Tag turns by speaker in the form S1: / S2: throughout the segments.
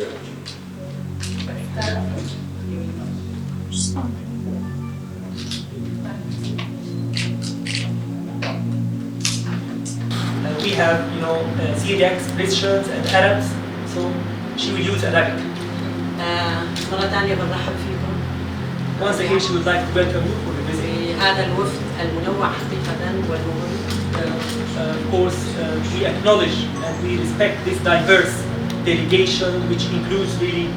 S1: We have, Syriacs, Christians, and Arabs, so she will use Arabic.
S2: مرة ثانية بنرحب فيكم.
S1: Once again, she would like to welcome you for the visit.
S2: هذا الوفد المنوع حقيقة والمهم.
S1: Of course, we acknowledge and we respect this diverse delegation, which includes really,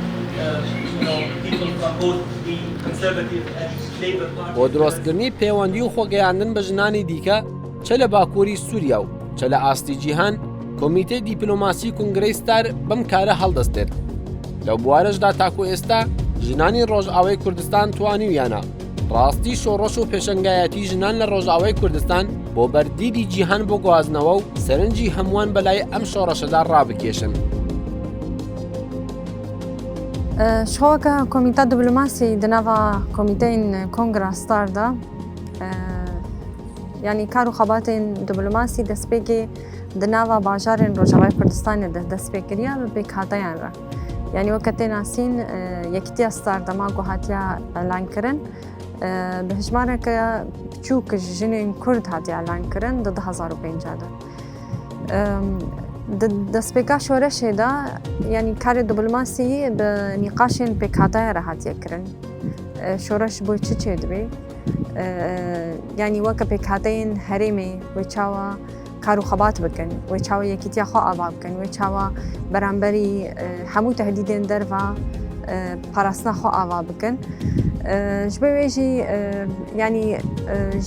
S1: people from both the Conservative and Labour Party.
S3: بۆ دروستکردنی پەیوەندی و خۆگەیاندن بە ژنانی دیکە چە لە باکووری سووریا و چە لە ئاستی جیهان کۆمیتەی دیپلۆماسی کنگرەی ستار بەم کارە هەڵدەستێت. لەو بوارەشدا تاکو ئێستا ژنانی ڕۆژئاوای کوردستان توانیویانە ڕاستی شۆڕەش و پێشەنگایەتی ژنان لە ڕۆژئاوای کوردستان بۆ بەردیدی جیهان بۆ گوازنەوە و سەرنجی هەمووان بەلای ئەم شۆڕەشەدا ڕابکێشن.
S4: شۆکە کۆمیتە دیپلۆماسی دناڤە کۆمیتەین کۆنگرا ستاردا یعنی کار و خەباتên دیپلۆماسی دەستپێکی دناڤە باژارên ڕۆژئاوای کوردستانê دەستپێکردیە بە پێکهاتەیان را. یعنی وەکە تێناسین یەکیتیە ستاردەما گوهاتیە ئەلانکردن بە هژمارێکە بچووک ژنên کورد هاتیە ئەلانکردن دە 2005دا. دەستپێکا شۆرەشێدا یعنی کاری دیپلۆماسی بە نیقاشên پێکهاتەیە را هاتیەکردن. شۆرەش بۆی چ چێ دەبێ؟ یعنی وەکە پێکهاتەیên هەرێمێ وێ چاوە کار و خەبات بکەن، وێ چاوە یەکیتیا خۆ ئاوا بکەن، وێ چاوە بەرامبەری هەموو تەهدیدên دەرڤە پاراستنا خۆ ئاوا بکەن. ji bo wê jî yanî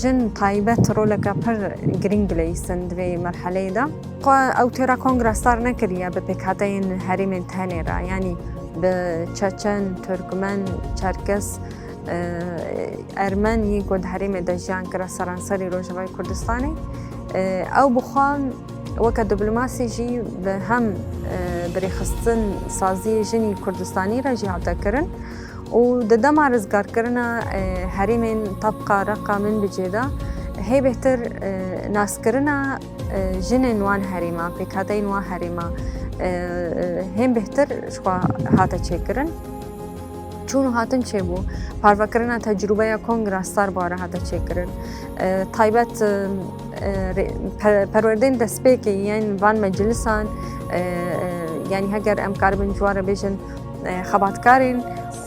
S4: jin taybet roleka pir giring dileyîstin di vê merheleyê de. Xwe ew têra kongra star nekiriye bi pêkhateyên herêmên tenê ra, yanî bi Çeçen, Türkmen, Çerkes, Ermen yê ku di herêmê de jiyan kira seranserê Rojavayê Kurdistanê. Ew bixwan weke diplomasî jî bi hem birêxistin saziyê jinî Kurdistanî re jî hate kirin û di dema rizgarkirina herêmên tabqa reqa min bicê de hê bêhtir naskirina jinên wan herêma, pêkhateyên wan herêma hêm bêhtir ji xwe hate çêkirin. چون هاتن چه بو پارڤکردنا تجربه کنگرا ستار باره هاته چیکرن تایبەت پەروەردەین دەستپێکی یان وان مەجلیسان یعنی هەگەر ئەم کار بن جوارە بێژن خەباتکارین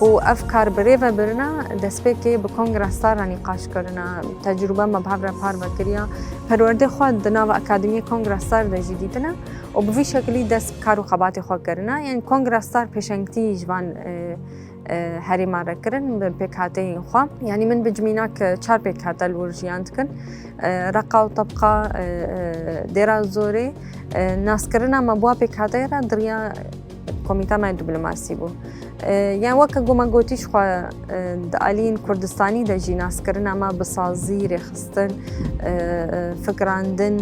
S4: و ئەف کار برێڤە برنا دەستپێکی بە کنگرا ستارا نیقاشکردنا تجربه مەبهەورە پارڤەکردیە پەروەردەی خوا دناوە ئەکادمی کنگرا ستار دەژی دیتنە و بڤی شەکلی دەست کار و خەباتی خۆ کردنا یان کنگرا ستار پێشەنگتی جوان هەرێما رەکردن بە پێکهاتەیên xwe یعنی من بجمînak çar pêkhate li wir jiyan dikin reqa û tebqa dêra zorê naskirina me buwa pêkhateyê re diriya komîta me diplomasî bû. Yan weke ku me gotî ji xwe di aliyên Kurdistanî de jî naskirina me bi sazî rêxistin fikrandin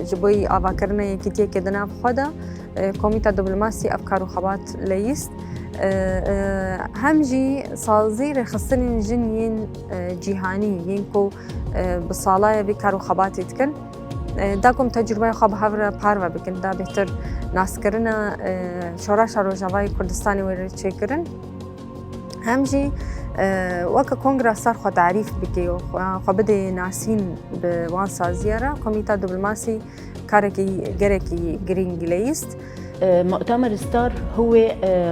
S4: ji bo avakirina yekîtiyekê di nav xwe de komîta diplomasî ev kar û xebat leyîst. هم جی سازی رخصتن جن ین جیهانی ین کو بسالای بی کارو خباتی کن داکم تجربه خواب هفر پارو بکن دا بهتر ناس کرنا شورش روجاوای کردستانی ور چیکرن هم جی وک کنگره سر خو تعریف بکی و خو بده ناسین به وان سازیه را کمیته دیپلماسی کارکی گرکی گرینگ لیست.
S5: مؤتمر ستار هو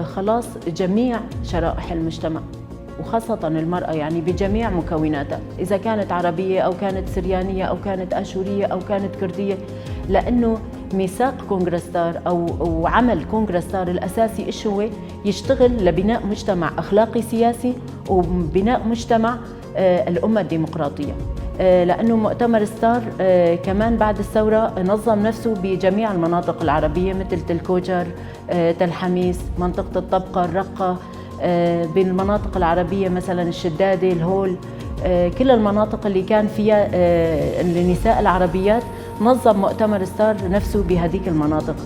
S5: خلاص جميع شرائح المجتمع وخاصة المرأة يعني بجميع مكوناتها إذا كانت عربية أو كانت سريانية أو كانت أشورية أو كانت كردية لأنه ميثاق كونغرستار أو عمل كونغرستار الأساسي إيش هو يشتغل لبناء مجتمع أخلاقي سياسي وبناء مجتمع الأمة الديمقراطية لأنه مؤتمر ستار كمان بعد الثورة نظم نفسه بجميع المناطق العربية مثل تل كوجر، تل حميس، منطقة الطبقة، الرقة، بالمناطق العربية مثلا الشدادة، الهول، كل المناطق اللي كان فيها النساء العربيات نظم مؤتمر ستار نفسه بهذيك المناطق.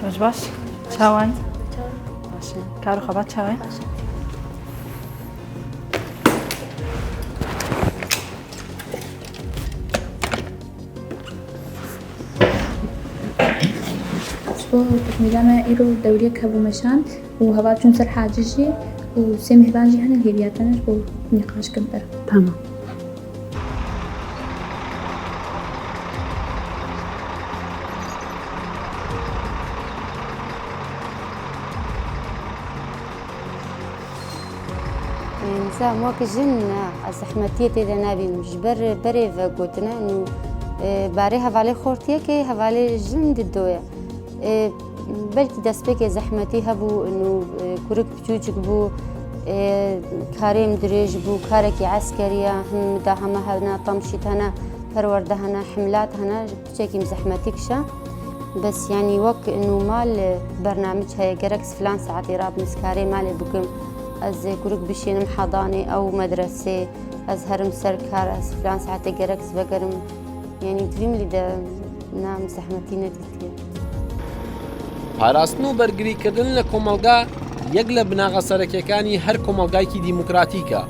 S6: روش باش چاوای باشه کارو خبات چاوای
S7: بۆ تکمیلامە ئیرۆ دەورێک هەبوو مەشان و هەوا چون سەر حاجژی و سێ میهبانجی هەنە هێریاتەنش بۆ نیقاشکردن بەر
S6: تمام
S8: نظام وەک ژن ئەزەحمەتیە تێدا نابین ژبەر بەرێڤە گوتنە و بارەی هەڤالەی خۆرتیەکەی هەڤالەی ژن ددۆیە بەلکی دەستپێکی زەحمەتی هەبوو و کورک بچووچک بوو کارێم درێژ بوو کارێکی عەسکەریە هەمدا هەمە هەنا تەمشیت هەنا پەروەردە هەنا حملات هەنا بچێکیم زەحمەتی کشە بەس ینی وەک نومال بەرنامج هەیە گەرەکس فلان ساعتی ڕابنس کارێ مالێ بکەم ئەز کورک بشێنم حەضانێ ئەو مەدرەسێ ئەز هەرم سەر کار ئەس فلان ساعتێ گەرەکس بەگەرم ینی دریم لیدە نام زەحمەتی نەدیتێ
S3: پاراستن و بەرگریکردن لە کۆمەلگا یەک لە بناغە سەرەکیەکانی هەر کۆمەلگایکی دیموکراتیکە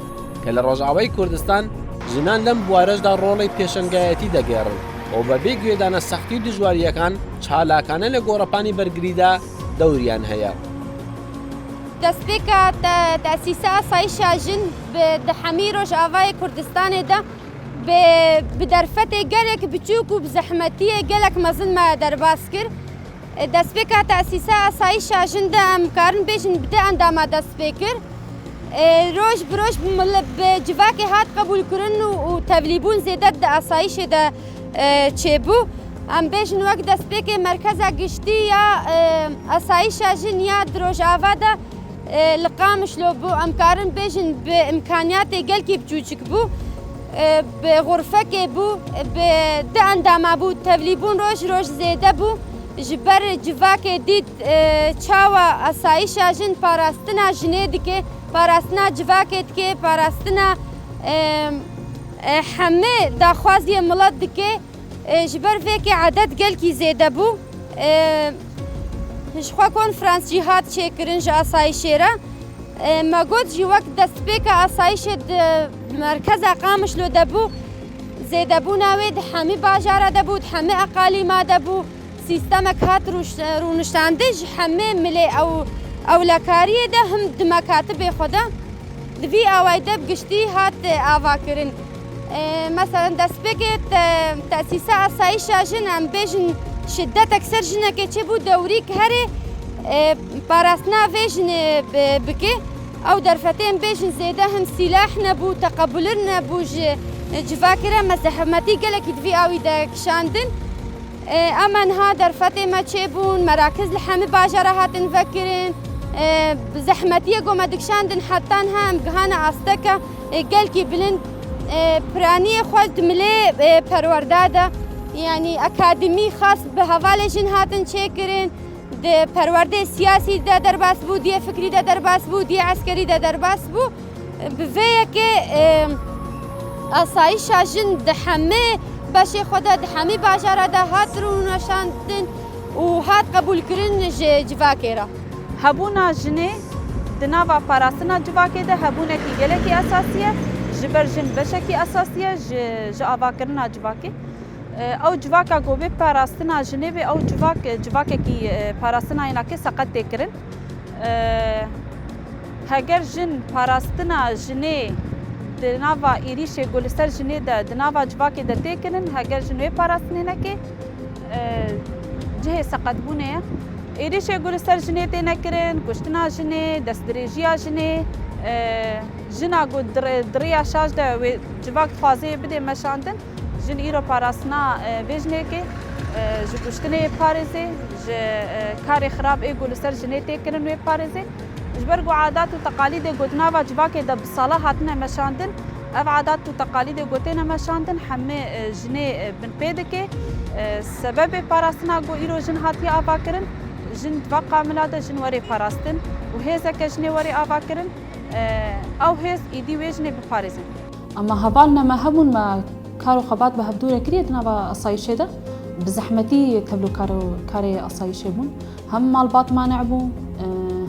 S3: کە لە ڕۆژاوای کوردستان ژنان لەم بوارەشدا ڕۆڵی پێشەنگایەتی دەگێڕن و بەبێ گوێدانە سەختی و دژواریەکان چالاکانە لە گۆڕەپانی بەرگریدا دەوریان هەیە.
S9: دەستپێکە تەسیسە ئاسایشە ژن لە هەمی ڕۆژئاوای کوردستانێدا bi derfetê gelek biçûk û bi zehmetiyê gelek mezin me derbas kir. Destpêka tesîsa asayîşa jin de em karin bêjin bi dê endama destpê kir. Roj bi roj bi civakê hat qebûlkirin û tevlîbûn zêde di asayîşê de çêbû. Em bêjin wek destpêkê merkeza giştî ya asayîşa jin ya di rojava de li Qamişlo bû em karin bêjin bi imkaniyatê gelkî biçûçik bû. Bi xurfekê bû bi di endama bû tevlîbûn roj roj zêde bû ji ber civakê dît çawa asayîşa jin parastina jinê dike parastina civakê dike parastina hemê daxwaziyê milet dike ji ber vêkê edet gelkî zêde bû ji xwe konferansjî hat çêkirin ji asayîşê re me got jî wek destpêka asayîşê di merkeza Qamişlo de bû zêdebûna wê di hemî bajara de bû di hemî eqalîma de bû sîstemek hat rûniştandin ji hemê milê ewlekariyê de him di mekatibê xwe de di vî awayî de bi giştî hat avakirin. Mesela destpêkê tesîsa asayîşa jin em bêjin şiddetek ser jinekê çêbû dewrî ki herê parastina vê jinê bike ew derfetên bêjin zêde him sîlah nebû teqebulir nebû ji civakê re me zehmetî gelekî di vî awî de kişandin. Em niha derfetê me çêbûn merakiz li hemî bajara hatin vekirin zehmetiyê got me dikişandin heta niha em gihane asteke gelkî bilind piraniyê xwe di milê perwerda de yanî akademî xas bi hevalê jin hatin çêkirin di perwerdeyê siyasî de derbas bû diyê fikrî de derbas bû diyê eskerî de derbas bû bi vê yekê asayîşa jin di hemê beşê xwe de di hemî bajara de hat rûnişandin û hat qebûlkirin ji civakê re.
S6: Hebûna jinê di nava parastina civakê de hebûnekî gelekî esasî ye ji ber jin beşekî esasî ye ji avakirina civakê. Ew civaka govê parastina jinê vê ew civakekî parastina yênakê seqet tê kirin. Heger jin parastina jinê di nava êrişê gulîster jinê de di nava civakê de tê kirin heger jin wê parastinênekê cihê seqetbûnê ye. Êrişê gulîster jinê tê nekirin, kuştina jinê, destdirêjiya jinê, jina ku diriya şaj de wê civak dixwazê bidê meşandin jin îro parastina vê jinekê ji kuştinê parêzê ji karê xirab ê gulîster jinê tê kirin wê parêzê ji ber ku adat û teqalîdê got nava civakê de bi sala hatine meşandin ev adat û teqalîdê gotêne meşandin hemê jinê bin pê dike sebebê parastina ku îro jin hatiye avakirin jin vaqa mila de jin werê parastin û hêzeke jinê werê avakirin ew hêz êdî wê jinê biparêzin.
S10: Ama hevalna me hebûn me kar û xebat bi hevdûre kiriye di nava asayîşê de
S6: بزحمتي تبلو كاري أصايشة بون هم مالبات ما نعبو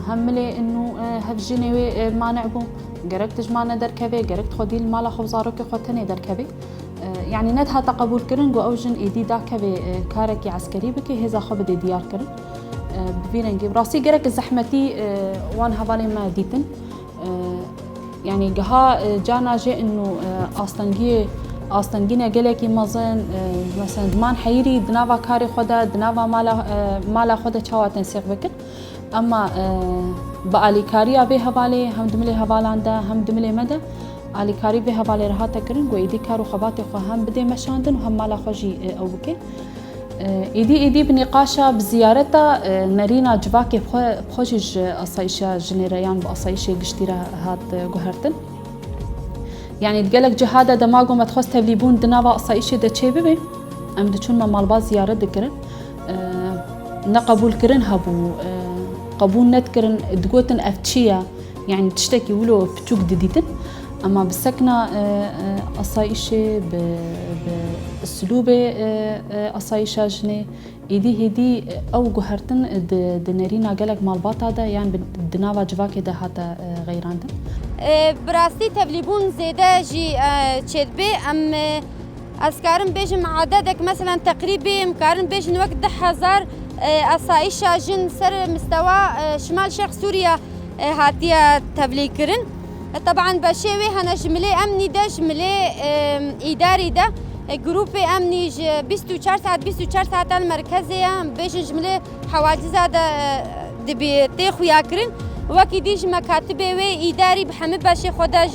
S6: هم لي إنه هفجيني ما نعبو جركتش معنا دركبي جركت خدي المال خو زاروكي خوتني دركبي يعني ندها تقبول كرن جو أوجن إيدي داكبي كاركي عسكري بكي هذا خو بدي ديار كرن بفينا نجيب راسي جرك الزحمتي وان هبالي ما ديتن يعني جها جانا جاء إنه أستنجينا جلكي مازن مثلا دمان حيري دنافا كاري خدا دنافا مالا خدا شوا تنسيق بكر أما بقالي كاري أبي هبالي هم دملي هبال عنده هم دملي مدى علي كاري به هبالي رها تكرن ويدي كارو خباتي خو هم بدي مشاندن وهم مالا خوجي أو بكر إيدي بنقاشة بزيارتها نرينا جواكي بخوجج أصايشة جنريان بأصايشة قشتيرا هات جوهرتن يعني تقلك جهادة دماغو ما تخص تبليبون دنابا أصايشة دا تشي ببي أم دچون ما مالبا زيارة دكرن نقبول كرن هبو قبول نتكرن دقوتن أفتشية يعني تشتكي ولو بتوك دديتن أما بالسكنة أصايشة بالسلوبة أصايشة جني إيدي هدي أو جوهرتن دنرينا قلق مالبات هذا يعني دنابا جواكي ده هذا غير عندن
S9: براستي تبليبون زيادة جي تشدبي أم أسكارن بيجم عددك مثلا تقريبا مكارن بيجن وقت 10,000 أصايشة جن سر مستوى شمال شرق سوريا هاتيا تبلي كرن طبعا بشوي هنا جملة أمني ده جملة إداري ده جروبي أمني 24 ساعة المركزية بيجن جملة حواجز هذا دبي تيخويا كرن وكي ديج مكاتبه وي إداري بحمد باشي خداج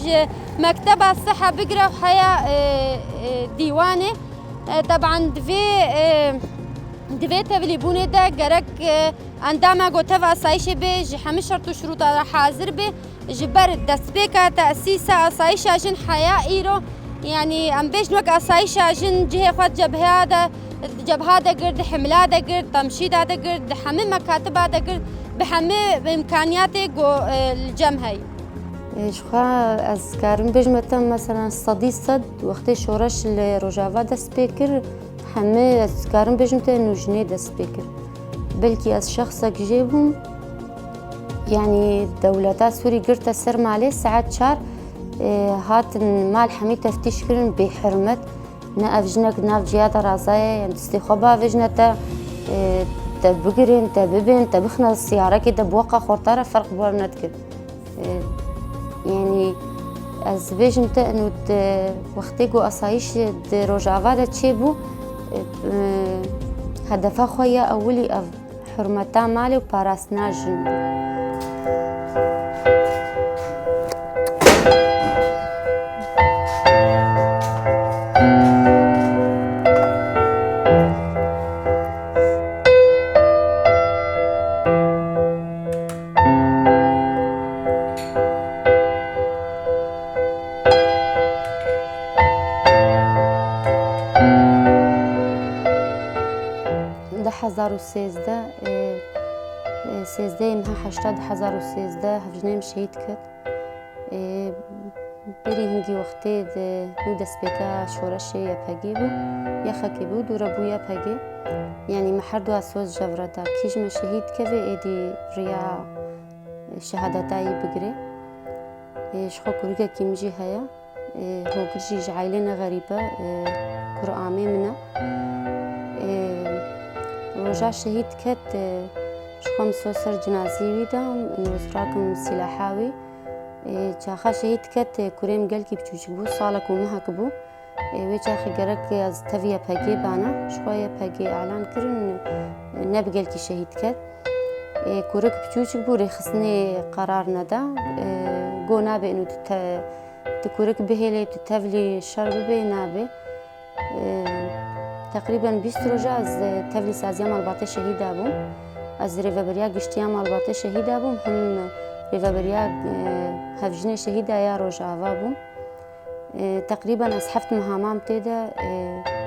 S9: مكتبة الصحة بقرا وحياة ديواني طبعا دفي تبليبوني دا قرق عندما قوتف أصايشة بي جي حمي شرط شروط حاضر بي جبر دستبيكا تأسيسة أصايشة جن حياة إيرو يعني أم بيش نوك أصايشة جن جهة خد جبهة دا قرد حملة دا قرد تمشيد دا قرد حمي مكاتبة دا قرد بحمي بإمكانياتي الجمهي
S8: شخوا از كارم بجمتا مثلا صدي صد وقت شورش الروجافا دا سبيكر حمي از كارم بجمتا انو جني دا سبيكر بلكي از شخصك جيبهم يعني دولتا سوري قرتا سر مالي ساعات شار هات مال حمي تفتيش كرن بحرمت ناف جنك ناف جيادة رازايا يعني استخبا فجنتا تبقرين تببين تبخنا السيارة كده بوقع خورتارة فرق بورنتك يعني از بيجمتا انو وقتيقو أصايش روجافا دا تشيبو هدفا خويا أولي حرمتا مالي وباراسنا جنبو سيزده منها 80,013 هفجنه شهید کرد بری هنگی وقتی نو دست بکا شورش یا پگی بو یا خاکی بود و ربو یا پگی يعني محردو اسوز جورتا كيج ما شهيد كذا ايدي ريا شهادتاي بقري شخو كوريكا كيمجي هيا هو كرجي جعايلنا غريبة قرآمي منا رجع شهيد كت شخو مسوسر جنازي ويدا نوزراكم سلاحاوي جاخا شهيد كت كوريم قلكي بچوچبو صالك ومهكبو ويجاخي قرق از تفيا باقي بانا شوية باقي اعلان كرن نبقى لكي شهيد كت كورك بچوچك بو ريخصني قرار ندا قو نابي انو تكورك بهيلي تتفلي شرب بي نابي تقريبا 20 رجا از تفلي سازيا مالباطي شهيد ابو از ريفابريا قشتيا مالباطي شهيد ابو هم ريفابريا هفجني شهيد يا رجا ابو تقريبا أسحفت مهامام تيدا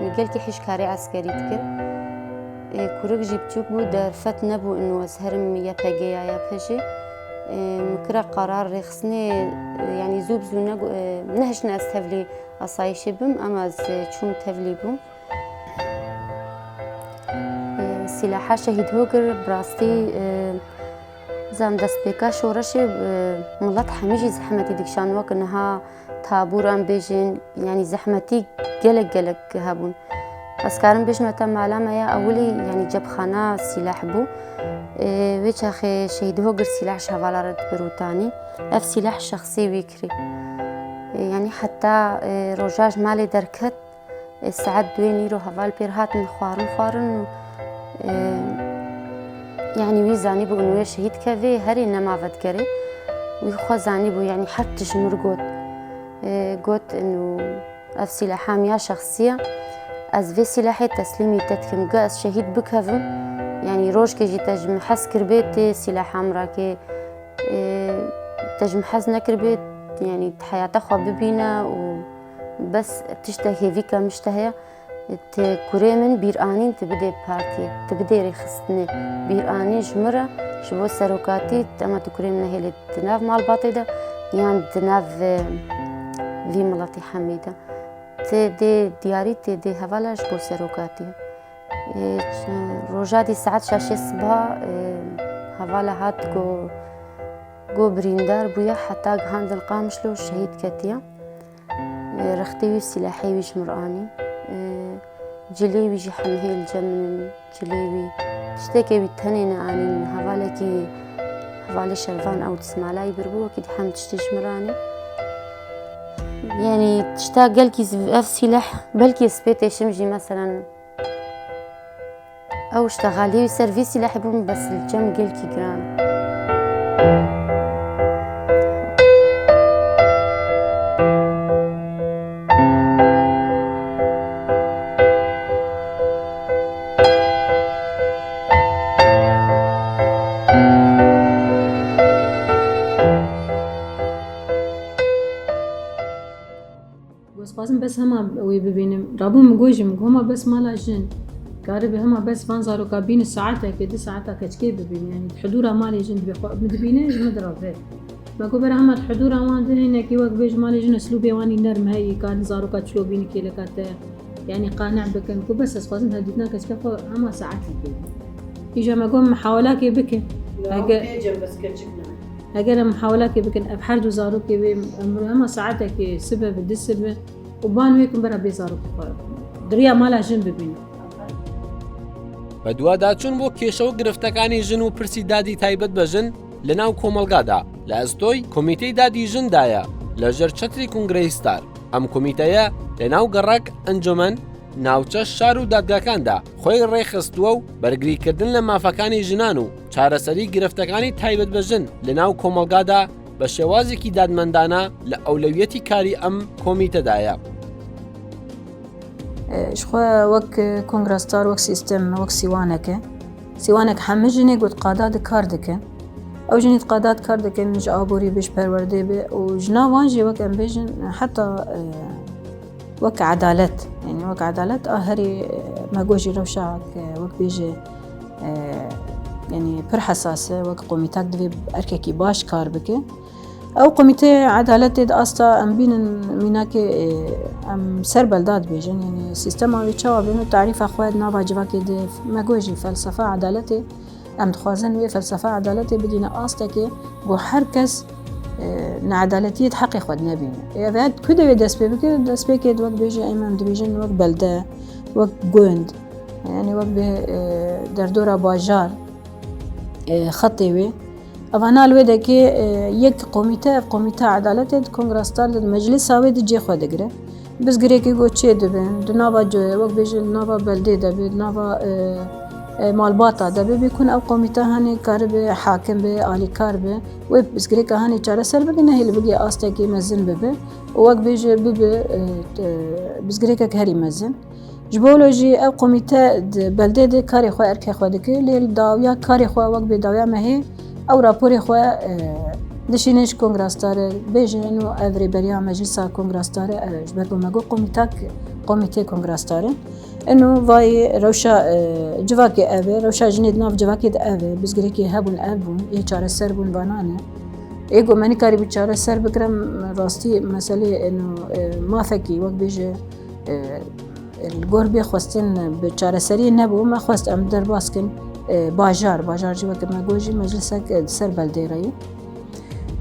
S8: نقلكي حيش كاري عسكري تكر كورك جيبتوك بو درفت نبو إنه أزهرم يا باقي يا بهجي مكرا قرار رخصني يعني زوب زو نهشنا أستهفلي أصايشي بم أما أز شوم تهفلي بوم سلاحا شهید هوگر براستی زم دست بکا شورش ملت همیشه زحمتی دکشان وقت نها تابوران بیشین یعنی زحمتی گلک هبون بس کارم بیش متى معلومة يا أولي يعني جاب خانة سلاح بو ويش أخي شهيد هوجر سلاح شغالات بروتاني أف سلاح شخصي ويكري يعني حتى رجاج مالي دركت الساعات دوين يرو هفال بيرهات من خوارن يعني ويزاني بو إنه شهيد كذي هري نما فدكري ويخوزاني بو يعني حتى شنور قوت إنه أف سلاح ميا شخصية از في سلاحي تسليمي تتكم قاس شهيد بكهفم يعني روش كي تجم حس كربيت سلاح عمرك تجم حس نكربيت يعني حياته خو ببينا وبس بتشتهي فيكا مشتهية كوريمن بيرانين تبدي بارتي تبدي رخصتني بيراني جمرة شبو سروكاتي اما تكوريمن هي تناف مع الباطيدة يعني تناف في ملاتي حميدة تدي دياري تدي هوالاش بو سروكاتي روجاتي ساعات شاشة الصبح هوالا هات جو بريندار بويا حتى هاند القامشلو شهيد كاتيا رختيوي سلاحي ويش مراني جليوي جي حمهي الجمن جليوي تشتكي بيتهنين عن هوالكي هوالي شرفان او تسمعلاي بربو كي حم تشتيش مراني يعني تشتاق قلكي في سلاح بلكي سبيتي شمجي مثلا او اشتغالي سيرفيس سلاح بوم بس الجم قلكي جرام
S10: بس هما ويبينم رابو مجوجم هما بس مالا جن قارب هما بس فانزارو كابين الساعات كده ساعات كتكي ببين يعني حضورها مالي جن بيخو مدبينه مدرافه ما كبر هما الحضور ما عندنا كي وقت بيج مالي جن اسلوبي واني نرم هي كان زارو كاتشلو بين كي لكات يعني قانع بكن كو بس اسقازن هديتنا كتكفو هما ساعات كده يجي ما قوم محاولات بك
S2: بس كتشكنا
S10: هاجر محاولات بكن ابحر زارو كي هما ساعاتك سبب الدسبه وبان ويكم برا بيزارو دريا مالا جن ببين
S3: بەدووادا چوون بۆ کێشەوە گرفتەکانی ژن و پرسی دادی تایبەت بە ژن لەناو کۆمەڵگادا لە ئەستۆی کۆمیتەی دادی ژندایە لەژێر چەتری کۆنگرەیستار ئەم کۆمیتەیە لەناو گەڕەک ئەنجومەن ناوچە شار و دادگاکاندا خۆی ڕێخستووە و بەرگریکردن لە مافەکانی ژنان و چارەسەری گرفتەکانی تایبەت بە ژن لەناو کۆمەڵگادا بە شێوازێکی دادمەندانە لە ئەولەویەتی کاری ئەم کۆمیتەدایە.
S10: شخوا وك كونغرستار وك سيستم وك سيوانك همه جني قد قادات كار دكن او جني قادات كار دكن مش ابوري بيش پرورده به و جنا وانجي وك ام بيجن حتى وك عدالت يعني وك عدالت هري ما جوجي روشاك وك بيجي يعني پر حساسه وك قوميتك دبي ارككي باش كار بك او قوميتي عدالت استا ام بين ميناك ام سربلداد بيجن يعني سيستم او تشوا بينو تعريف اخوات نافا جواكي دي ماغوجي فلسفه عدالتي ام تخوازن وي فلسفه عدالتي بدينا استكي بو هركس عدالتيه حق اخوات نبي يا كده داس بك وقت بيجي ايمن ديفيجن وقت بلده وقت جوند يعني وقت دردوره باجار خطيوي أفانا الوده كي يك قوميتا عدالة كونغرستار المجلس هاوي دجي خود دقره بس قري كي قو تشي دبن دنافا جو وقت بيجي نافا بلدي دبي نافا مالباطا دبي بيكون أو قوميتا هاني كارب حاكم بي آلي كارب وبس قري كهاني چاره سر بقنا هي اللي بقي آستا كي مزن ببي ووقت بيجي ببي بس قري كهري مزن جبولوجي أو قوميتا بلدي دي كاري خوا اركي خوا دكي ليل داويا كاري خوا وقت بي داويا ما هي او راپوری خو دشینش کنگرستار بیجنو اوری بریا مجلس کنگرستار جبر بمگو قومیته کنگرستار انه وای روشا جواکی اوه روشا جنید ناف جواکی ده اوه بزگری که هبون ابون یه چاره سر بون بانانه ایگو منی کاری بی چاره سر بکرم راستی مسئله انه ما فکی وقت بیجه الگور بی خواستن به چارەسەری نەبوو ما خواست ئەم دەرباسکن باژارجی وەکە مەگۆژی مەجلسێک سەر بەلدێڕەیی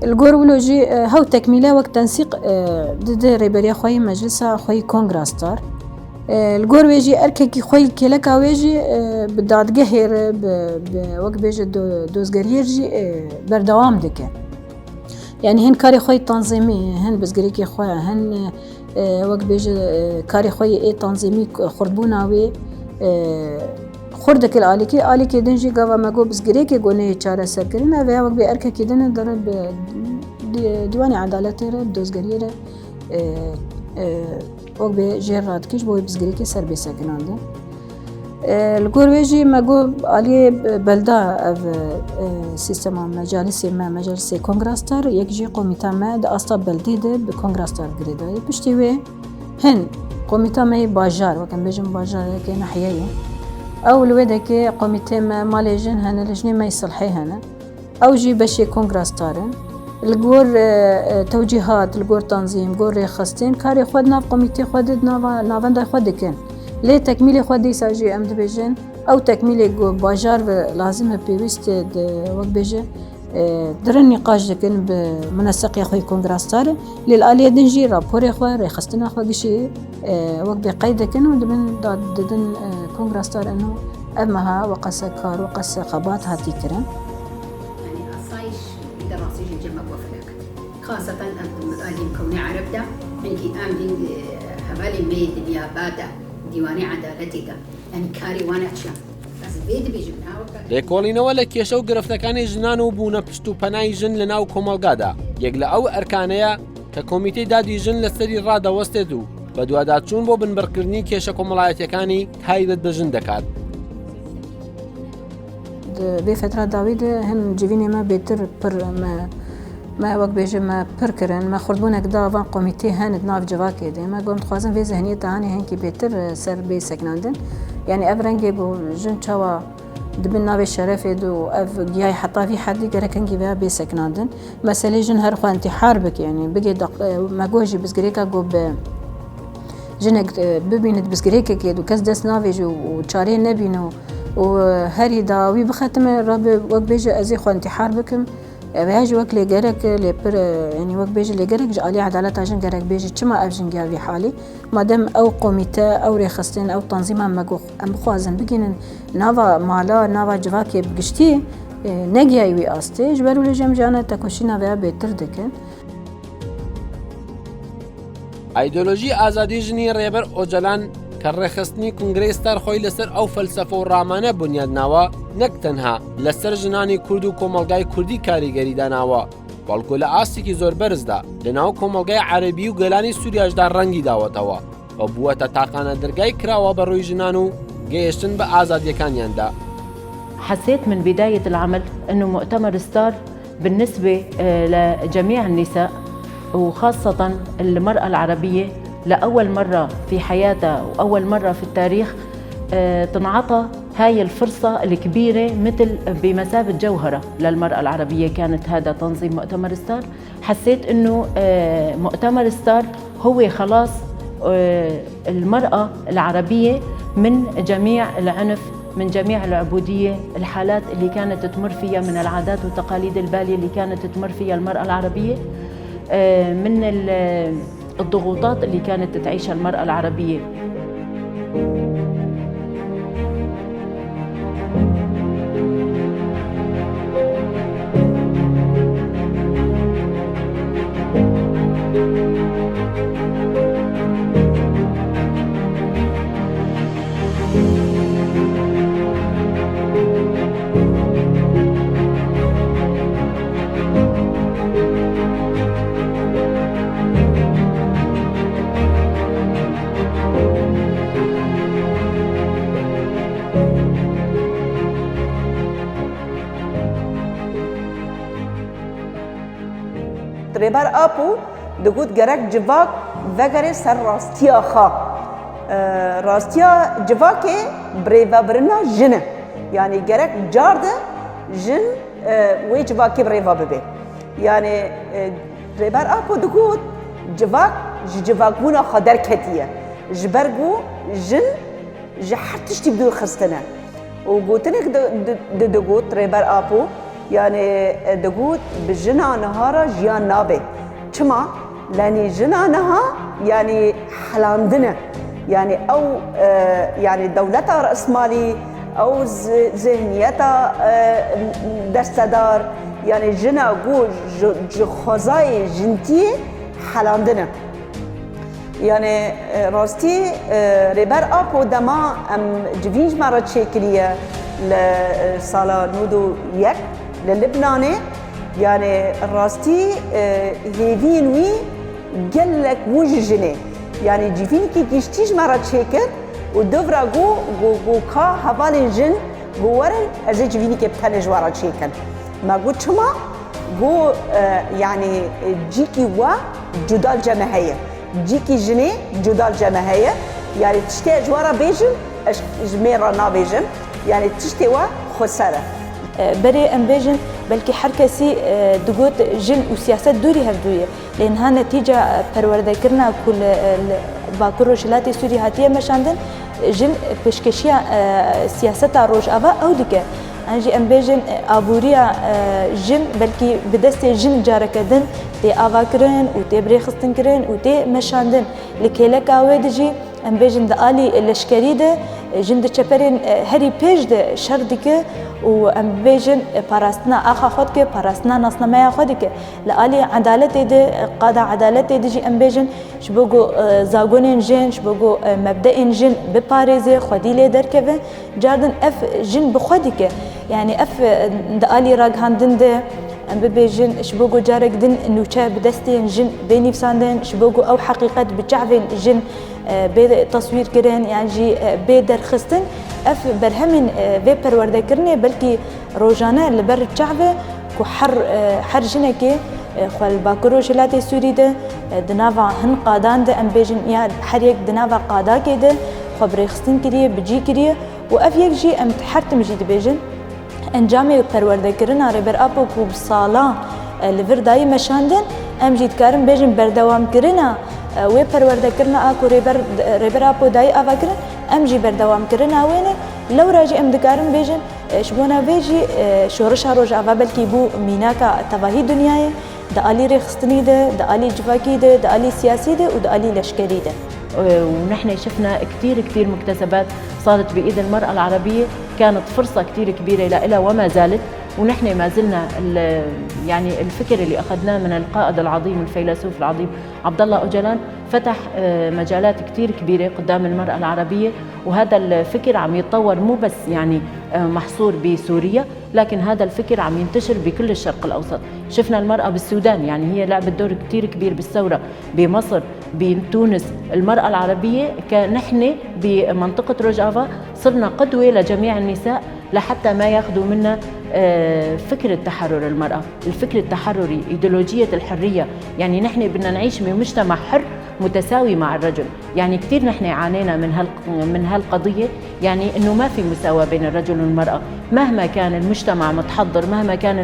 S10: الگور ولوجی هەو تەکمیلە وەک تەنسیق ددە ڕێبەریە خۆی مەجلسە خۆی کۆنگراستار الگور وێژی ئەرکێکی خۆی کێلەکا وێژی بدادگەهێرە وەک بێژە دۆزگەریێژی بەردەوام دەکەن یعنی هەن کاری خۆی تەنزیمی هەن بزگرێکی خۆیان هەن وەک بێژە کاری خۆی تەنزیمی خوردبووناوێ خوردەکە ئالیکی دنجی گاوا مەگۆ بزگرێکی گۆنەیە چارەسەرکردن ئەوەیە وەک بێ ئەرکێکی دنە دەڕێ دیوانی عەدالەتێرە دۆزگەریێرە وەک بێ ژێر ڕادکەش بۆی بزگرێکی سەر بێسەکناندن الگور وێژی مەگۆ ئالیێ بەلدا ئەv سیستەما مەجالسی کۆنگراستار یەکژی قۆمیتامە دە ئاستا بەلدی دە بە کۆنگراستار گرێدایە پشتی وێ هەن قۆمیتامەی باژار وەکەم بێژم باژارێکی نەحیەیە ئەو لێ دەکێ قۆمیتێمە ماڵێژن هەنە لە ژنێ مای سڵحی هەنە ئەو ژی بەشێ کۆنگراستارن لەگۆر تەوجیهات لەگۆر تەنزیم گۆر ڕێخستین کاری خۆت ناو قۆمیتێ خۆدت ناوەندای خۆ دەکەن لێ تەکمیلی خۆ دیساژی ئەم دەبێژن ئەو تەکمیلێک باژار لازمە پێویستێ وەک بێژە درن نقاش دەکەن بە منەسەقی خۆی کۆنگراستارە لێ ئالێ دنجی راپۆرێ خۆ ڕێخستنا خۆ گشی وەک بێ قەید دەکەن و دەبن دادن کۆنگراستار ئەنو ئەمەها وەقەسە کار و قەسە خەبات هاتی کرن
S2: خاصة الآلين كوني عربدا إنك آمدين هبالي ميد اليابادة دیوانی عەدالەتێکە ئەنی کاری وانەچە بەس بێ دەبێژم
S3: لێکۆڵینەوە لە کێشە و گرفتەکانی ژنان و بوونە پشت و پەنای ژن لە ناو کۆمەڵگادا یەک لە ئەو ئەرکانەیە کە کۆمیتەی دادی ژن لەسەری ڕادەوەستێت و بە دوواداچوون بۆ بنبڕکردنی کێشە کۆمەڵایەتیەکانی تایبەت بە ژن دەکات
S10: بێ فترا داوید هەم جوینێمە بێتر پر ما وەک بێژمە پرکردن مە خوردبوونێک داوان قۆمیتێ هەند ناو جوواکێ دێمە گۆم دخوازم وێ زەهنیەتانی هەنکی بێتر سەر بێ سەکناندن یعنی ئەv rengê بۆ ژن çawa dibin navê şerefê de û ev giyayê hetavî herdî gerek hengî veya bê sekinandin meselê jin her xwe intîhar bike yanî bigê me got jî bizgirêka got bi jinek bibînit bizgirêkekê û kes dest navêje û çarê nebîne û herî da wî bixetime rabê wek bêje ez ê xwe intîhar bikim veya ji wek lê gerek lê pir yanî wek bêje lê gerek ji aliyê hedaleta jin gerek bêje çima ev jin giya vî halî madem ew komîte ew rêxistin ew tanzîman me got em bixwazin bigînin nava mala nava civakê bi giştî negiyayî wî astê ji ber wî lê jem ciyana tekoşîna veya bêtir dikin
S3: ئایدۆلۆژی ئازادی ژنی ڕێبەر ئۆجەلان کە ڕێخستنی کنگرێستار خۆی لەسەر ئەو فەلسەفە و ڕامانە بنیادناوە نەک تەنها لەسەر ژنانی کورد و کۆمەڵگای کوردی کاریگەری داناوە بەڵکو لە ئاستێکی زۆر بەرزدا لەناو کۆمەڵگای عەرەبی و گەلانی سووریاشدا ڕەنگی داوەتەوە و بووەتە تاقانە دەرگای کراوە بە ڕووی ژنان و گەیشتن بە ئازادیەکانیاندا.
S5: حسيت من بداية العمل أنه مؤتمر ستار بالنسبة لجميع النساء وخاصة المرأة العربية لأول مرة في حياتها وأول مرة في التاريخ تنعطى هاي الفرصة الكبيرة مثل بمثابة جوهرة للمرأة العربية كانت هذا تنظيم مؤتمر ستار. حسيت أنه مؤتمر ستار هو خلاص المرأة العربية من جميع العنف من جميع العبودية الحالات اللي كانت تمر فيها من العادات والتقاليد البالية اللي كانت تمر فيها المرأة العربية من الضغوطات اللي كانت تعيشها المرأة العربية.
S11: ریبر آپو دگود گرک جواک وگره سر راستیا خا راستیا جواک بریوا برنا جنه یعنی گرک جارده جن وی جواکی بریوا ببه یعنی ریبر آپو دگود جواک جواک بونا خدر کتیه جبرجو جن جحتش تبدو خستنا وقوتنك دقوت ريبر أبو يعني دقوت بجنا نهارا جيان نابي كما لاني جنا نها يعني حلاندنا يعني أو يعني دولتها رأسمالي أو ذهنيتها دستدار يعني جنا قو خزاي جنتي حلاندنا يعني راستي ريبر أبو دما أم جفينج مرة شكلية لصالة نودو يك للبناني يعني راستي هيفين وي قلك وججني يعني جفين كي كيشتيج مرة شكل ودفرا جو كا هفالي جن جو ورن أزي جفيني كي بتنج ورا شكل ما قلت شما جو يعني جيكي وا جدال جماهية جيكي جني جدال جماهية يعني تشتي جوارا بيجن جميرا نا بيجن يعني تشتي وا خسارة
S12: بري ام بيجن بلكي حركسي دقوت جن وسياسات دوري هردوية لأنها نتيجة پروردگرنا كل باكر روشلاتي سوري هاتية مشاندن جن بشكشيا سياسات روش أبا أو دكا أنجي ام بيجن أبوريا جن بلكي بدست جن جاركدن تي آواكرن وتي بريخستن كرن وتي مشاندن لكيلك آويدجي ام بيجن دالي لشكريده جند چپرین هری پیش ده شردی که و ام بیجن پاراستنا آخا خود که پاراستنا نصنامه خود که لعلی عدالت ده قاده عدالت ده جی ام بیجن شبگو زاگونین جن شبگو مبدأ جن بپارزه خودی لی درکه جاردن اف جن بخودی که یعنی اف دالی راگ هندن ده ام ببیجن شبگو جارک دن نوچه بدستین جن بینی فساندن شبگو او حقیقت بچعفن جن بتصوير كرن يعني جي بدرخستن اف برهمن في پروردگرنه بلكي روجانه لبر الشعب كو حر جنكي خل باكرو جلاتي سوري ده دنافا هن قادان ده ام بيجن يا حريك دنافا قادا كده خبريخستن كريه بجي كريه واف يجي ام تحرتم جي بيجن انجامي پروردگرنا ربر ابو كو بصالا لبر داي مشاندن ام جيت كارم بيجن بردوام كرنا و پروردگرنا اكو ريبر ابو داي افاكرن ام جي بردوام كرنا وين لو راجي ام دكارم بيجن شبونا بيجي شورش روج افا بلكي بو ميناكا تواهي دنياي دالي رخصتني ده دالي جواكي ده دالي سياسي ده ودالي لشكري ده
S5: ونحن شفنا كثير مكتسبات صارت بإيد المرأة العربية كانت فرصة كثير كبيرة لها وما زالت ونحن ما زلنا يعني الفكر اللي أخذناه من القائد العظيم الفيلسوف العظيم عبد الله أوجلان فتح مجالات كثير كبيرة قدام المرأة العربية وهذا الفكر عم يتطور مو بس يعني محصور بسوريا لكن هذا الفكر عم ينتشر بكل الشرق الأوسط. شفنا المرأة بالسودان يعني هي لعبت دور كثير كبير بالثورة، بمصر بتونس المرأة العربية نحن بمنطقة روجافا صرنا قدوة لجميع النساء لحتى ما ياخذوا منا فكر التحرر المرأة، الفكر التحرري، إيديولوجية الحرية، يعني نحن بدنا نعيش بمجتمع حر متساوي مع الرجل، يعني كثير نحن عانينا من هالقضية، يعني إنه ما في مساواة بين الرجل والمرأة، مهما كان المجتمع متحضر، مهما كان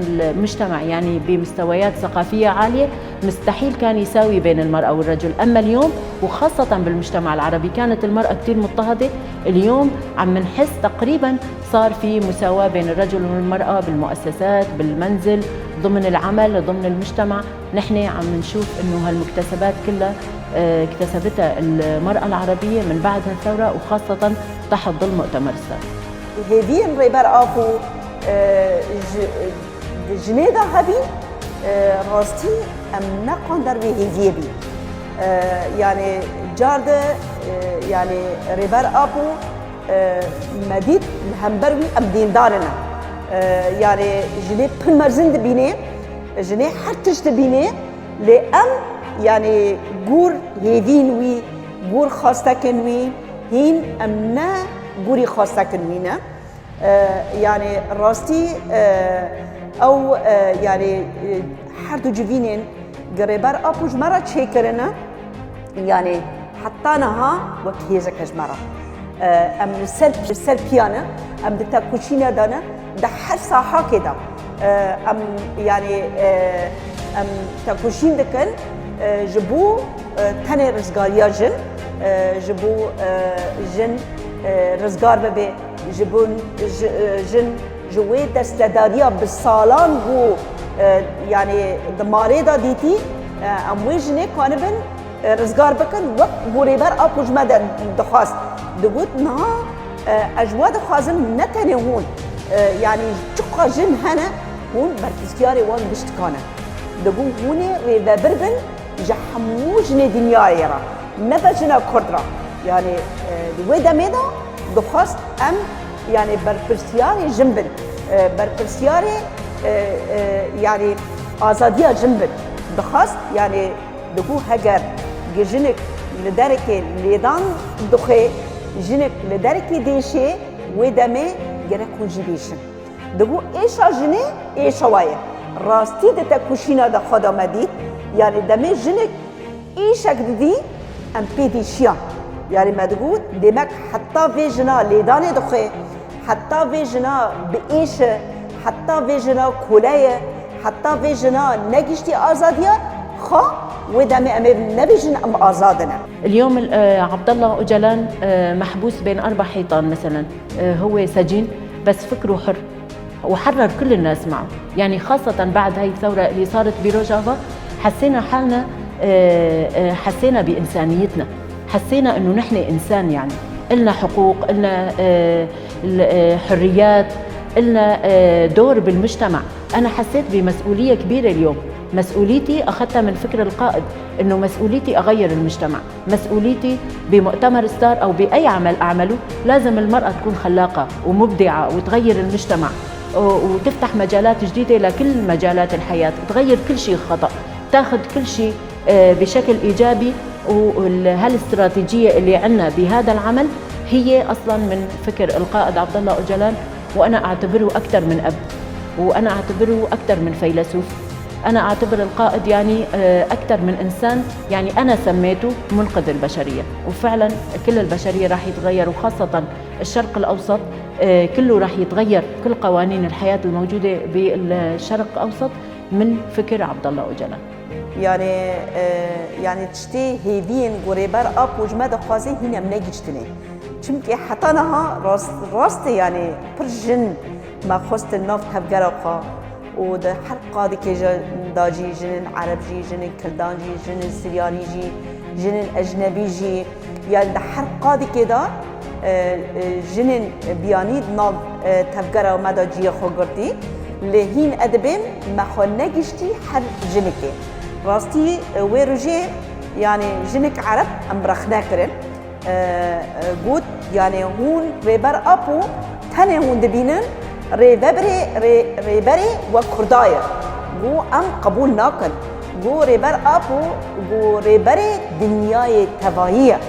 S5: المجتمع يعني بمستويات ثقافية عالية، مستحيل كان يساوي بين المرأة والرجل. أما اليوم وخاصة بالمجتمع العربي كانت المرأة كثير مضطهدة، اليوم عم نحس تقريبا صار في مساواة بين الرجل والمرأة بالمؤسسات، بالمنزل، ضمن العمل، ضمن المجتمع. نحن عم نشوف انه هالمكتسبات كلها اكتسبتها المرأة العربية من بعد هالثورة وخاصة تحت ظل مؤتمر السابق.
S11: هذين ريبر أبو جنيدا هبي راستي أم نقدر بهذيبي يعني جارد يعني ريبر أبو مديد الهمبروي أم دين دارنا يعني جني بن مرزند بيني جني حتش تبيني لأم يعني جور هيدين وي جور خاصتكن وي هين أمنا جوري خاصتكن وينا يعني راستي أو يعني حردو جبينين قريبار أبو جمرة شكرنا يعني حطانها وكيزة كجمرة أم السلبيانة أم دتا كوشينا دانا ده حر صاحة كده أم يعني أم تكوشين دكن جبو تنه رزگاریا جن جبو جن رزگار ببه جبون جن جوی دستداریا بالسالان بو يعني دماري دا ديتي اموي جنه كانبن رزگار بکن وقت بوریبر آپوش مدن دخواست دگوت نه اجواد خوازن نتنه هون يعني چقا جن هنه هون برکزگیاری وان بشتکانه دگو هونه ریده بربن جحمو جنه دنیای را نبا جنه کرد را يعني دوی دمیده دخواست ام يعني برپرسیاری جنبن برپرسیاری يعني آزادیا جنبن دخواست يعني دگو هگر جنك لدرك ليدان دخي جنك لدرك ديشي ودمي جرك كونجيبيشن دگو ايشا جني ايشا وايه راستي دتا كوشينا دا خدا مدي يعني دمي جنك ايشك دي ام بيدي شيا يعني ما تقول دمك حتى في جنا ليدان دخي حتى في جنا بايش حتى في جنا كولايه حتى في جنا نجشتي ازاديه خا ودمي نبيجن ام ازادنا.
S5: اليوم عبد الله أجلان محبوس بين 4 حيطان مثلا، هو سجين بس فكره حر وحرر كل الناس معه، يعني خاصة بعد هاي الثورة اللي صارت بروجافا حسينا حالنا، حسينا بإنسانيتنا، حسينا إنه نحن إنسان، يعني إلنا حقوق، إلنا حريات، إلنا دور بالمجتمع. أنا حسيت بمسؤولية كبيرة اليوم، مسؤوليتي أخذتها من فكر القائد، إنه مسؤوليتي أغير المجتمع، مسؤوليتي بمؤتمر ستار أو بأي عمل أعمله لازم المرأة تكون خلاقة ومبدعة وتغير المجتمع وتفتح مجالات جديدة لكل مجالات الحياة، تغير كل شيء خطأ، تاخذ كل شيء بشكل إيجابي. وهالاستراتيجية اللي عندنا بهذا العمل هي أصلاً من فكر القائد عبد الله أجلان، وأنا أعتبره أكثر من أب، وأنا أعتبره أكثر من فيلسوف، أنا أعتبر القائد يعني أكثر من إنسان، يعني أنا سميته منقذ البشرية، وفعلا كل البشرية راح يتغير، وخاصة الشرق الأوسط كله راح يتغير، كل قوانين الحياة الموجودة بالشرق الأوسط من فكر عبد الله أجلان.
S11: يعني تشتي هيفين قريبار أب وجماد خوازي هنا منجتني چونكي حتى نها راست يعني برجن ما خست النفط هبقرقا وده هر قادي كي داجي جنن عرب جي جنن كلدان جي جنن سرياني جي جنن أجنبي جي يعني ده هر قادي كده جنن بيانيد ناف تفقرا مدى جي خوغرتي لهين أدبين ما خو نجشتي هر جنكي راستي ويرجي يعني جنك عرب أم رخناكرن قوت يعني هون ريبر أبو تاني هون دبينن ريبري وكرداير جو أم قبول ناكن جو ريبر أبو جو ريبري دنياي تباهية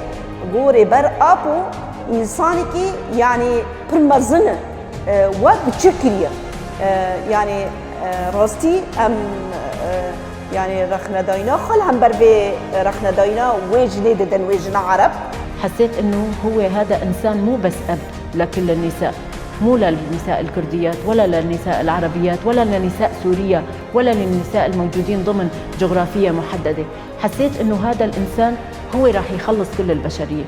S11: جو ريبر أبو إنساني كي يعني برمزنة وبتشكرية يعني راستي أم يعني رخنا داينا خل هم بربي رخنا داينا ويجني ددن ويجنا عرب.
S5: حسيت إنه هو هذا إنسان مو بس أب لكل النساء، مو للنساء الكرديات ولا للنساء العربيات ولا للنساء سوريا ولا للنساء الموجودين ضمن جغرافية محددة. حسيت إنه هذا الإنسان هو راح يخلص كل البشرية،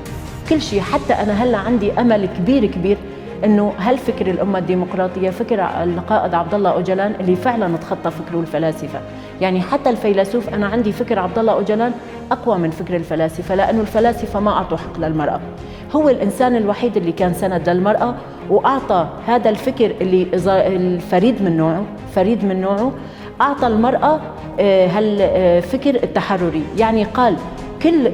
S5: كل شيء. حتى أنا هلا عندي أمل كبير كبير إنه هالفكر الأمة الديمقراطية فكر القائد عبد الله أجلان اللي فعلا تخطى فكره الفلاسفة. يعني حتى الفيلسوف أنا عندي فكر عبد الله أجلان أقوى من فكر الفلاسفة، لأنه الفلاسفة ما أعطوا حق للمرأة، هو الإنسان الوحيد اللي كان سند للمرأة وأعطى هذا الفكر اللي الفريد من نوعه، فريد من نوعه، أعطى المرأة هالفكر التحرري. يعني قال كل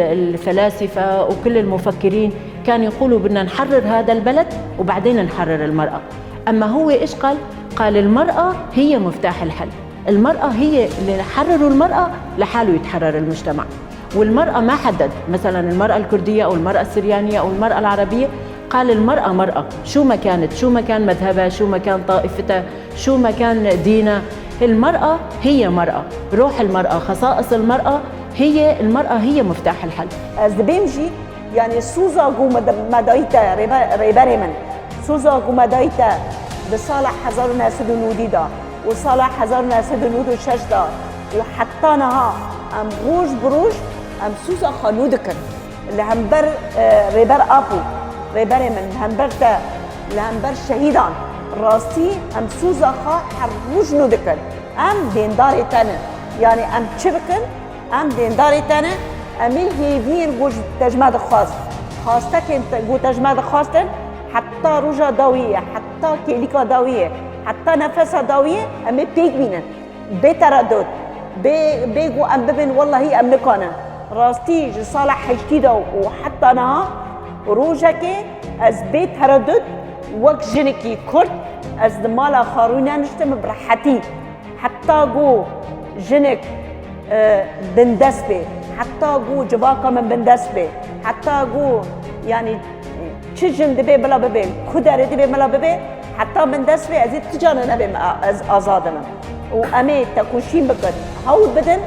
S5: الفلاسفة وكل المفكرين كانوا يقولوا بدنا نحرر هذا البلد وبعدين نحرر المرأة، أما هو إيش قال؟ قال المرأة هي مفتاح الحل، المرأة هي اللي حرروا المرأة لحاله يتحرر المجتمع. والمرأة ما حدد مثلا المرأة الكردية أو المرأة السريانية أو المرأة العربية، قال المرأة مرأة شو ما كانت، شو ما كان مذهبها، شو ما كان طائفتها، شو ما كان دينها، المرأة هي مرأة، روح المرأة، خصائص المرأة، هي المرأة هي مفتاح الحل.
S11: أزدبيمجي يعني سوزا قوم مدايتا ريباري من سوزا قوم مدايتا بصالح حزارنا سدنودي دا وصالح حزارنا سدنود وشش دا وحطانها ام روج بروج ام سوزا خانو دکن لهمبر ریبر آپو ریبر من همبر تا لهمبر شهیدان راستی ام سوزا خا هر روز نو دکن ام دینداری تنه یعنی ام چه بکن ام دینداری تنه امیل هیوین گوش تجمد خواست خواسته که گو تجمد خواستن حتی روژا داویه حتی کلیکا داویه حتی نفس داویه امی پیک بینن بی تردد بيجو ام ببن والله ام نكانا راستي جي صالح حجتي دو وحتى انا روجك از بيت تردد وك جنكي كرد از دمالا خارونا نشتم برحتي حتى جو جنك بندسبي حتى جو جواكا من بندسبي حتى جو يعني تشجن دبي بلا ببي كدر دبي بلا ببي حتى بندسبي ازيد تجانا نبي از ازادنا وامي تكوشين بكن هاو بدن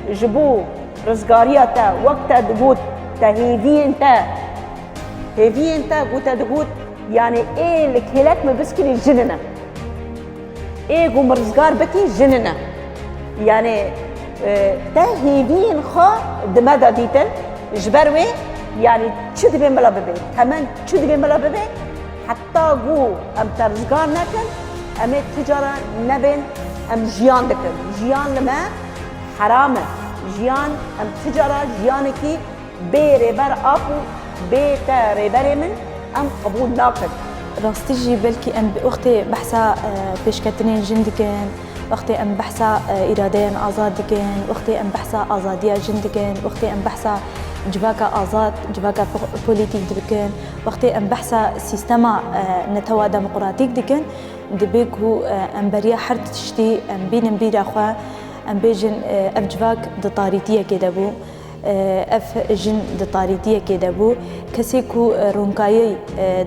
S11: جبو رزقاريا تا وقتا دقوت تا هيفي انت قوتا دقوت يعني ايه الكهلات ما بسكن الجننا ايه قوم رزقار بكي جننا يعني تا هيفين خا دمادا ديتن جبروي يعني تشد بين ملا ببي كمان تشد بين ملا ببي حتى قو ام ترزقار نكن امي تجارة نبين ام جيان دكن جيان لما حرامه جيان ام تجارة جيانكي بي ريبر ابو بي تا ريبر من ام قبول ناقد
S12: راستيجي بلكي ام باختي بحثا بيشكتنين جندكن واختي ام بحثا ارادين ازادكن واختي ام بحثا ازاديه جندكن واختي ام بحثا جواكا ازاد جواكا بوليتيك دكن واختي ام بحثا سيستما نتوا ديمقراطيك دكن دبيكو ام بريا حرت تشتي ام بين مبيرا خوا ام بيجن اف جواك دطاريتيه كدبو اف جن دطاريتيه كدبو كسيكو رونكاي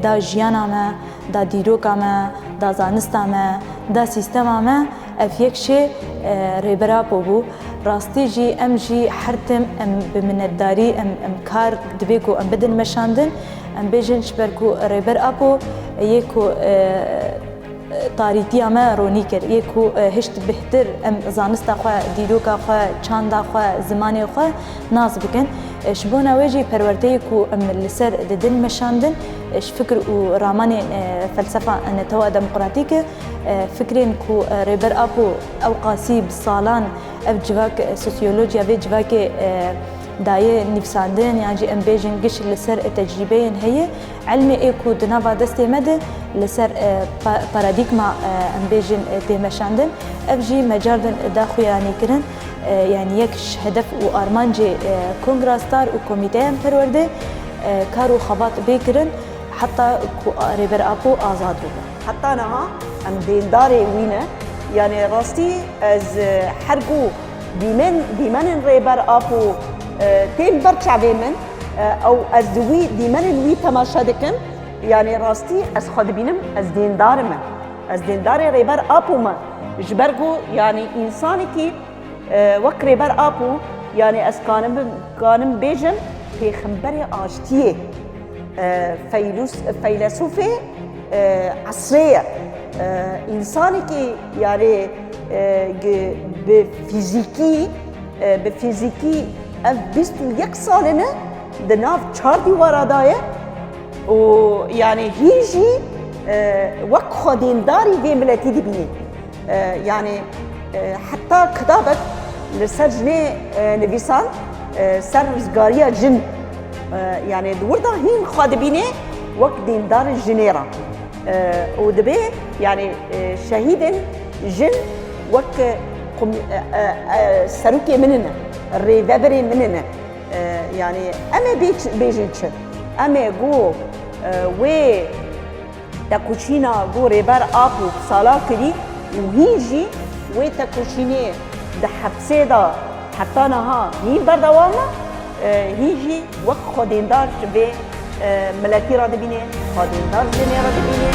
S12: دا جيانا ما دا ديروكا ما دا زانستا ما دا سيستما ما اف يكشي ريبرا بوبو راستيجي ام جي حرتم ام بمنداري ام كار دبيكو ام بدن مشاندن ام بيجن شبركو ريبر ابو يكو طاريتيا ما رونيكر يكو هشت بهتر ام زانستا خو ديروكا خو چاندا خو زماني خو ناز بكن شبونا وجي پرورتيكو ام لسر ددن مشاندن اش فكر وراماني فلسفه نتوا ديمقراطيك فكرين كو ريبر ابو او قاسي بالصالان اف جواك سوسيولوجيا في جواك دايه نفساندن يعني ام بيجن قش لسر تجربين هي علمي ايكو دنافا دستي مد لسر باراديغما ام بيجن تيمشاندن افجي مجاردن داخو يعني كرن يعني يكش هدف وارمانجي كونغراستار وكوميتي امبرورده كارو خباط بيكرن حتى ريبر ابو ازاد
S11: حتى انا ام دينداري وينا يعني راستي از حرقو بمن ريبر ابو تيم برشا بيمن او از دوي ديمن الوي تماشا دكن يعني راستي از خود بينم از ديندار ما از ديندار ريبر ابو ما جبرقو يعني انساني كي وك ريبر ابو يعني از كانم بيجن في خنبري اشتيه فيلسوفي عصريه انساني كي يعني بفيزيكي اف بيستو يك سالنا دناف چار ديوارا دايه ويعني هيجي وك خدينداري في ملتي دي بيني يعني حتى كتابك لسجني نفيسان سر رزقارية جن يعني دوردا هين خادبيني وك ديندار الجنيرة ودبي يعني شهيد جن وك سروكي مننا الريبابري مننا يعني اما بيجنش اما جو وي تاكوشينا جو ريبار ابو صلاكري وهيجي وي تاكوشيني ده حبسيدا حتى نها هي بردواما هيجي وقت خديندار به ملكي راد بيني خديندار جني راد بيني